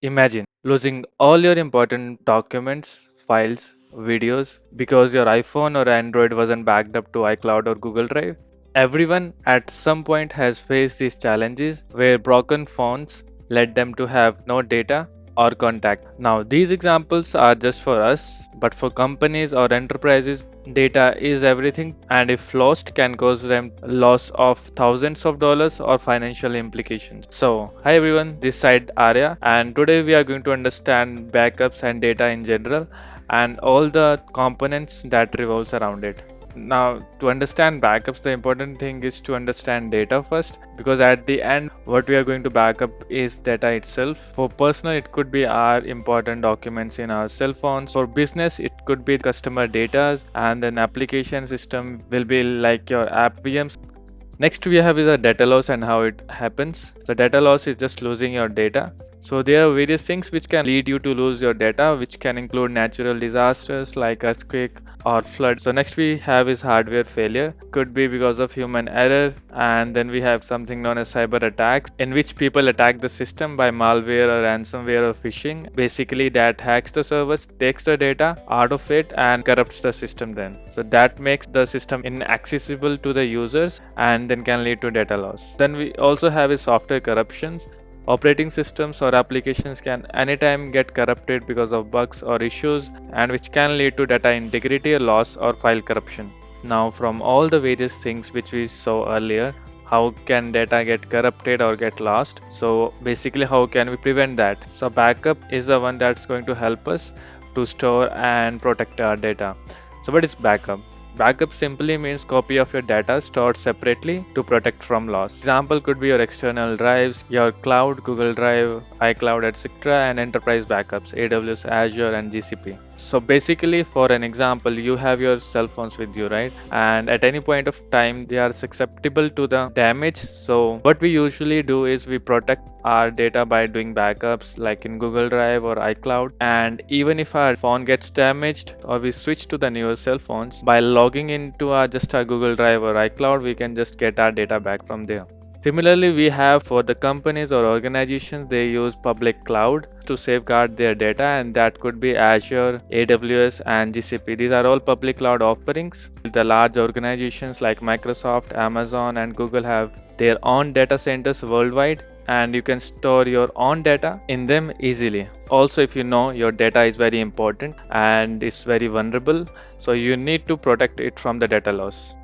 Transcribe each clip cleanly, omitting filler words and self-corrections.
Imagine losing all your important documents, files, videos because your iPhone or Android wasn't backed up to iCloud or Google Drive. Everyone at some point has faced these challenges where broken phones led them to have no data or contact. Now, these examples are just for us, but for companies or enterprises, data is everything, and if lost, can cause them loss of thousands of dollars or financial implications. So, hi everyone, this side Arya, and today we are going to understand backups and data in general and all the components that revolves around it. Now, to understand backups, the important thing is to understand data first, because at the end, what we are going to back up is data itself. For personal, it could be our important documents in our cell phones. For business, it could be customer data, and then application system will be like your app VMs. Next we have is a data loss and how it happens. So data loss is just losing your data. So there are various things which can lead you to lose your data, which can include natural disasters like earthquake or flood. So next we have is hardware failure. Could be because of human error. And then we have something known as cyber attacks, in which people attack the system by malware or ransomware or phishing. Basically that hacks the servers, takes the data out of it and corrupts the system then. So that makes the system inaccessible to the users and then can lead to data loss. Then we also have is software corruptions. Operating systems or applications can anytime get corrupted because of bugs or issues, and which can lead to data integrity loss or file corruption. Now, from all the various things which we saw earlier, how can data get corrupted or get lost? So basically, how can we prevent that? So backup is the one that's going to help us to store and protect our data. So what is backup? Backup simply means copy of your data stored separately to protect from loss. Example could be your external drives, your cloud, Google Drive, iCloud, etc., and enterprise backups, AWS, Azure, and GCP. So basically, for an example, you have your cell phones with you, right? And at any point of time, they are susceptible to the damage. So what we usually do is we protect our data by doing backups like in Google Drive or iCloud. And even if our phone gets damaged or we switch to the newer cell phones, by logging into our Google Drive or iCloud, we can just get our data back from there. Similarly, we have for the companies or organizations, they use public cloud to safeguard their data, and that could be Azure, AWS, and GCP. These are all public cloud offerings. The large organizations like Microsoft, Amazon, and Google have their own data centers worldwide, and you can store your own data in them easily. Also, if you know your data is very important and is very vulnerable, so you need to protect it from the data loss.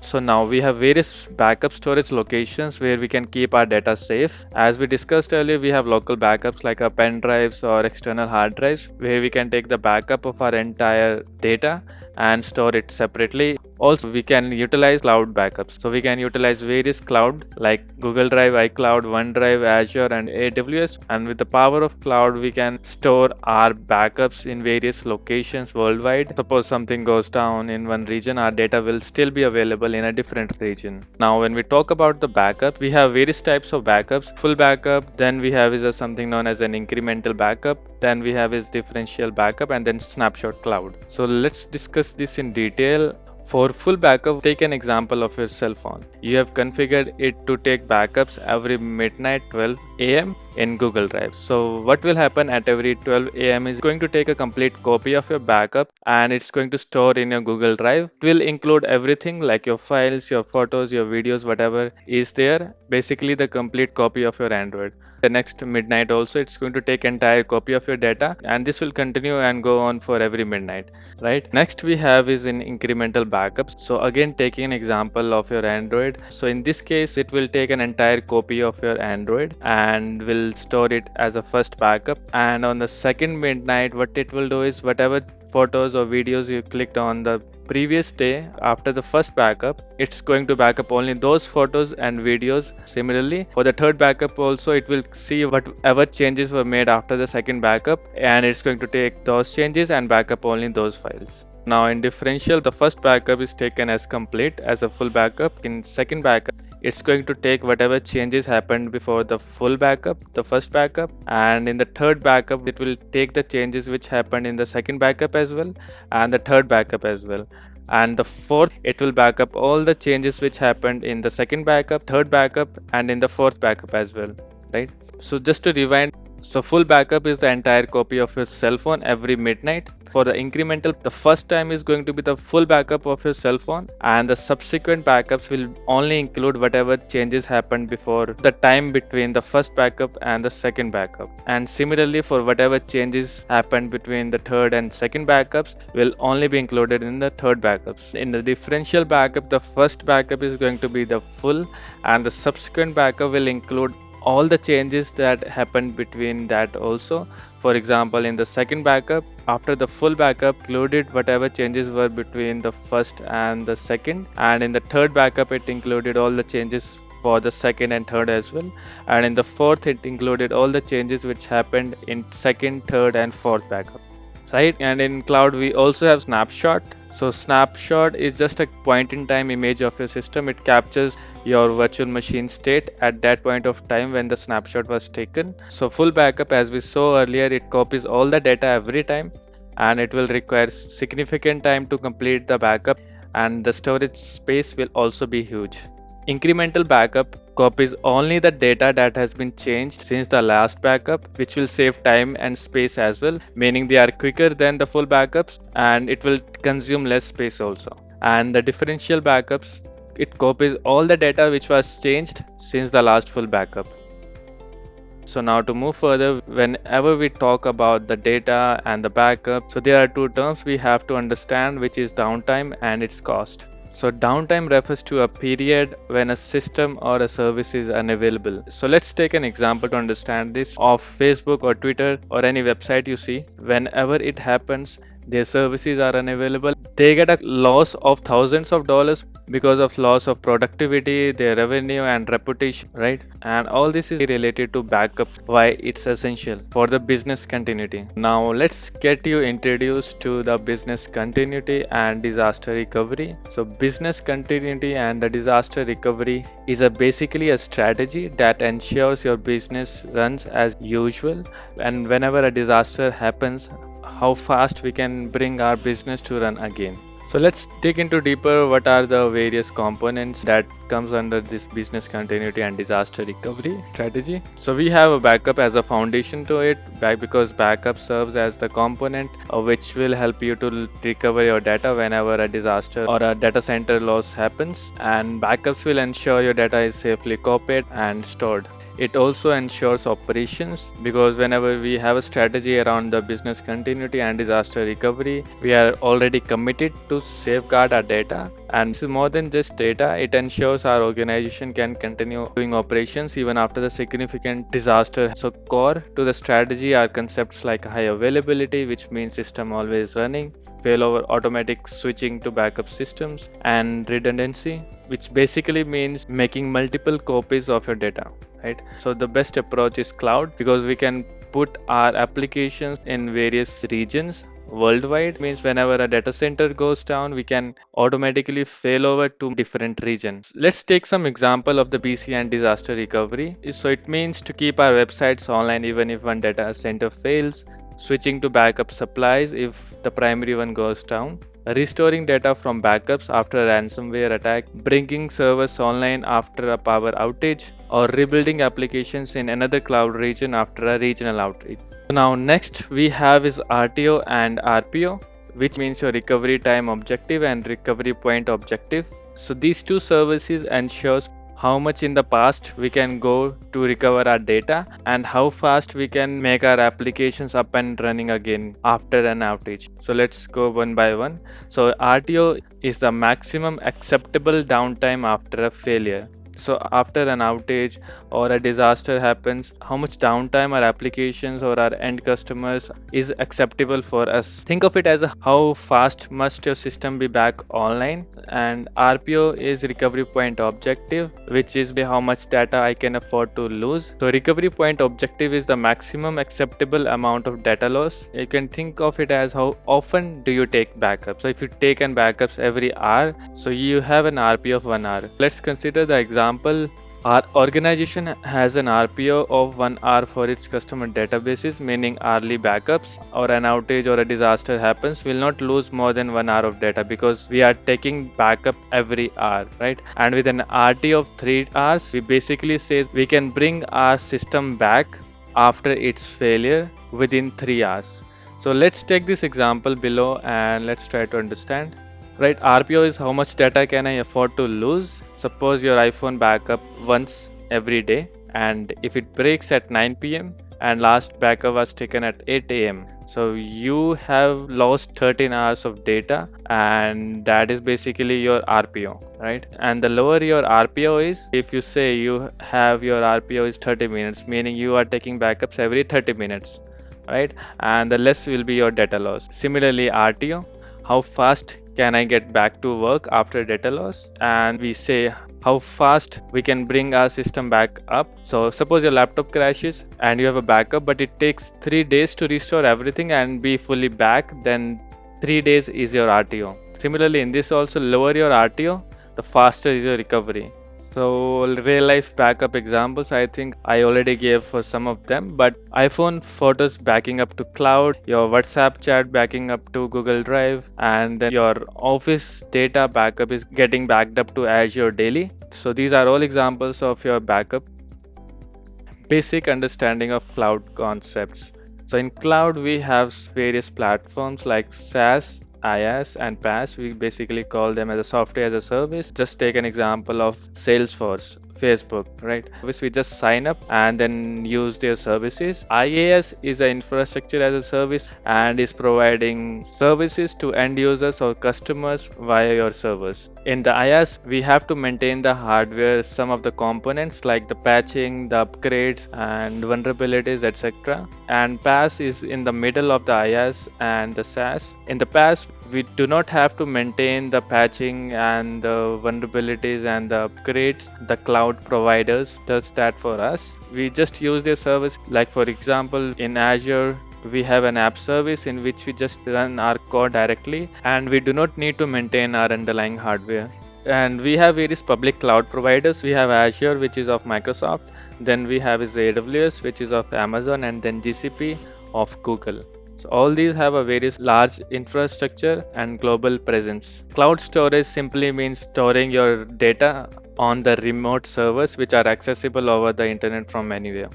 So now we have various backup storage locations where we can keep our data safe. As we discussed earlier, we have local backups like our pen drives or external hard drives where we can take the backup of our entire data and store it separately. Also, we can utilize cloud backups. So we can utilize various cloud like Google Drive, iCloud, OneDrive, Azure, and AWS. And with the power of cloud, we can store our backups in various locations worldwide. Suppose something goes down in one region, our data will still be available in a different region. Now, when we talk about the backup, we have various types of backups. Full backup, then we have is something known as an incremental backup, then we have is differential backup, and then snapshot cloud. So let's discuss this in detail. For full backup, take an example of your cell phone. You have configured it to take backups every midnight 12 a.m. in Google Drive. So what will happen at every 12 a.m. is going to take a complete copy of your backup and it's going to store in your Google Drive. It will include everything like your files, your photos, your videos, whatever is there. Basically the complete copy of your Android. The next midnight also it's going to take entire copy of your data, and this will continue and go on for every midnight, right? Next we have is in incremental backups. So again, taking an example of your Android, so in this case it will take an entire copy of your Android and will store it as a first backup, and on the second midnight what it will do is whatever photos or videos you clicked on the previous day after the first backup, it's going to backup only those photos and videos. Similarly, for the third backup also, it will see whatever changes were made after the second backup, and it's going to take those changes and backup only those files. Now in differential, the first backup is taken as complete as a full backup. In second backup, it's going to take whatever changes happened before the full backup, the first backup, and in the third backup it will take the changes which happened in the second backup as well and the third backup as well. And the fourth, it will back up all the changes which happened in the second backup, third backup, and in the fourth backup as well, right? So just to rewind, So full backup is the entire copy of your cell phone every midnight. For the incremental, the first time is going to be the full backup of your cell phone, and the subsequent backups will only include whatever changes happened before the time between the first backup and the second backup. And similarly, for whatever changes happened between the third and second backups will only be included in the third backups. In the differential backup, the first backup is going to be the full, and the subsequent backup will include all the changes that happened between that also. For example, in the second backup, after the full backup included whatever changes were between the first and the second, and in the third backup it included all the changes for the second and third as well, and in the fourth it included all the changes which happened in second, third and fourth backup, right? And in cloud we also have snapshot. So snapshot is just a point in time image of your system. It captures your virtual machine state at that point of time when the snapshot was taken. So full backup, as we saw earlier, it copies all the data every time, and it will require significant time to complete the backup, and the storage space will also be huge. Incremental backup copies only the data that has been changed since the last backup, which will save time and space as well, meaning they are quicker than the full backups and it will consume less space also. And the differential backups, it copies all the data which was changed since the last full backup. So now to move further, whenever we talk about the data and the backup, so there are two terms we have to understand, which is downtime and its cost. So downtime refers to a period when a system or a service is unavailable. So let's take an example to understand this of Facebook or Twitter or any website you see. Whenever it happens, their services are unavailable. They get a loss of thousands of dollars because of loss of productivity, their revenue and reputation, right? And all this is related to backup, why it's essential for the business continuity. Now let's get you introduced to the business continuity and disaster recovery. So business continuity and the disaster recovery is basically a strategy that ensures your business runs as usual, and whenever a disaster happens, how fast we can bring our business to run again. So let's dig into deeper what are the various components that comes under this business continuity and disaster recovery strategy. So we have a backup as a foundation to it, because backup serves as the component which will help you to recover your data whenever a disaster or a data center loss happens, and backups will ensure your data is safely copied and stored. It also ensures operations, because whenever we have a strategy around the business continuity and disaster recovery, we are already committed to safeguard our data. And this is more than just data, it ensures our organization can continue doing operations even after the significant disaster. So core to the strategy are concepts like high availability, which means system always running, failover automatic switching to backup systems, and redundancy, which basically means making multiple copies of your data, right? So the best approach is cloud, because we can put our applications in various regions worldwide. Means whenever a data center goes down, we can automatically fail over to different regions. Let's take some example of the BC and disaster recovery. So it means to keep our websites online even if one data center fails, switching to backup supplies if the primary one goes down, restoring data from backups after a ransomware attack, bringing servers online after a power outage, or rebuilding applications in another cloud region after a regional outage. Now next we have is RTO and RPO, which means your recovery time objective and recovery point objective. So these two services ensures how much in the past we can go to recover our data and how fast we can make our applications up and running again after an outage. So let's go one by one. So RTO is the maximum acceptable downtime after a failure. So after an outage or a disaster happens, how much downtime our applications or our end customers is acceptable for us. Think of it as how fast must your system be back online. And RPO is recovery point objective, which is how much data I can afford to lose. So recovery point objective is the maximum acceptable amount of data loss. You can think of it as how often do you take backups. So if you take an backups every hour, so you have an RPO of 1 hour. Let's consider the example. Our organization has an RPO of 1 hour for its customer databases, meaning hourly backups or an outage or a disaster happens, will not lose more than 1 hour of data because we are taking backup every hour, right? And with an RT of 3 hours, we basically say we can bring our system back after its failure within 3 hours. So let's take this example below and let's try to understand. Right, RPO is how much data can I afford to lose? Suppose your iPhone backup once every day, and if it breaks at 9 p.m. and last backup was taken at 8 a.m. So you have lost 13 hours of data, and that is basically your RPO, right? And the lower your RPO is, if you say you have your RPO is 30 minutes, meaning you are taking backups every 30 minutes, right? And the less will be your data loss. Similarly, RTO, how fast can I get back to work after data loss? And we say how fast we can bring our system back up. So suppose your laptop crashes and you have a backup, but it takes 3 days to restore everything and be fully back, then 3 days is your RTO. Similarly, in this also, lower your RTO, the faster is your recovery. So real life backup examples, I think I already gave for some of them, but iPhone photos backing up to cloud, your WhatsApp chat backing up to Google Drive, and then your office data backup is getting backed up to Azure daily. So these are all examples of your backup. Basic understanding of cloud concepts. So in cloud, we have various platforms like SaaS, IaaS, and PaaS. We basically call them as a software as a service. Just take an example of Salesforce, Facebook, right? Which we just sign up and then use their services. IaaS is an infrastructure as a service and is providing services to end users or customers via your servers. In the IaaS, we have to maintain the hardware, some of the components like the patching, the upgrades, and vulnerabilities, etc. And PaaS is in the middle of the IaaS and the SaaS. In the PaaS, we do not have to maintain the patching and the vulnerabilities and the upgrades. The cloud providers does that for us. We just use their service. Like for example, in Azure, we have an app service in which we just run our code directly and we do not need to maintain our underlying hardware. And we have various public cloud providers. We have Azure, which is of Microsoft, then we have is AWS, which is of Amazon, and then GCP of Google. So all these have a various large infrastructure and global presence. Cloud storage simply means storing your data on the remote servers which are accessible over the internet from anywhere.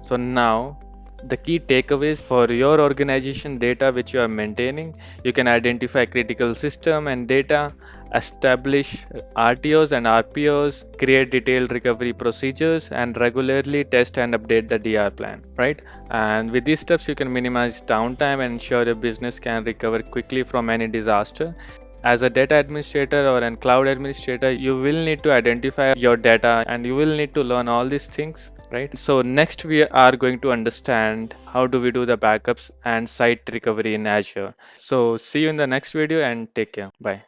So now the key takeaways for your organization data which you are maintaining, you can identify critical system and data, establish RTOs and RPOs, create detailed recovery procedures, and regularly test and update the DR plan, right? And with these steps, you can minimize downtime and ensure your business can recover quickly from any disaster. As a data administrator or a cloud administrator, you will need to identify your data and you will need to learn all these things, right? So next we are going to understand how do we do the backups and site recovery in Azure. So see you in the next video and take care. Bye.